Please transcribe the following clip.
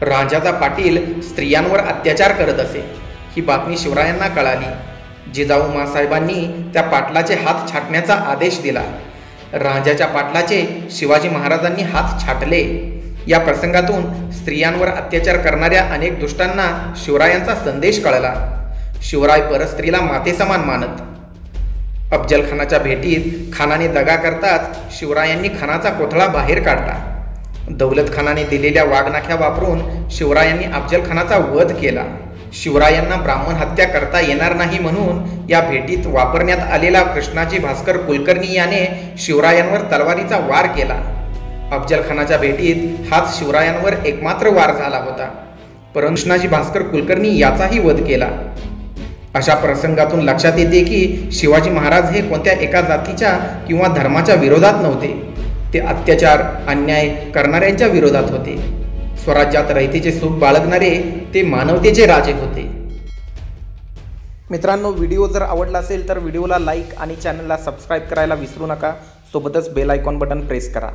राजाचा पाटील स्त्रियांवर अत्याचार करत असे ही बातमी शिवरायांना कळाली. जिजाऊ माँसाहेबांनी त्या पाटलाचे हात छाटण्याचा आदेश दिला. राजाच्या पाटलाचे शिवाजी महाराजांनी हात छाटले. या प्रसंगातून स्त्रियांवर अत्याचार करणाऱ्या अनेक दुष्टांना शिवरायांचा संदेश कळला. शिवराय परस्त्रीला मातेसमान मानत. अफजल खानाच्या भेटीत खानाने दगा करताच शिवरायांनी खानाचा कोथळा बाहेर काढला. दौलत खानाने दिलेल्या वाघनाख्या वापरून शिवरायांनी अफजल खानाचा वध केला. शिवरायांना ब्राह्मण हत्या करता येणार नाही म्हणून या भेटीत वापरण्यात आलेला कृष्णाजी भास्कर कुलकर्णी याने शिवरायांवर तलवारीचा वार केला. अफजल खानाच्या भेटीत हाच शिवरायांवर एकमात्र वार झाला होता, परंतु कृष्णाजी भास्कर कुलकर्णी याचाही वध केला. अशा प्रसंगातून लक्षात येते की शिवाजी महाराज हे कोणत्या एका जातीच्या किंवा धर्माच्या विरोधात नव्हते, ते अत्याचार अन्याय करणाऱ्यांच्या विरोधात होते. स्वराज्यात रयतेचे सुख बाळगणारे ते मानवतेचे राजे होते. मित्रांनो, व्हिडिओ जर आवडला असेल तर व्हिडिओला लाईक आणि चॅनलला सबस्क्राईब करायला विसरू नका. सोबतच बेल आयकॉन बटन प्रेस करा.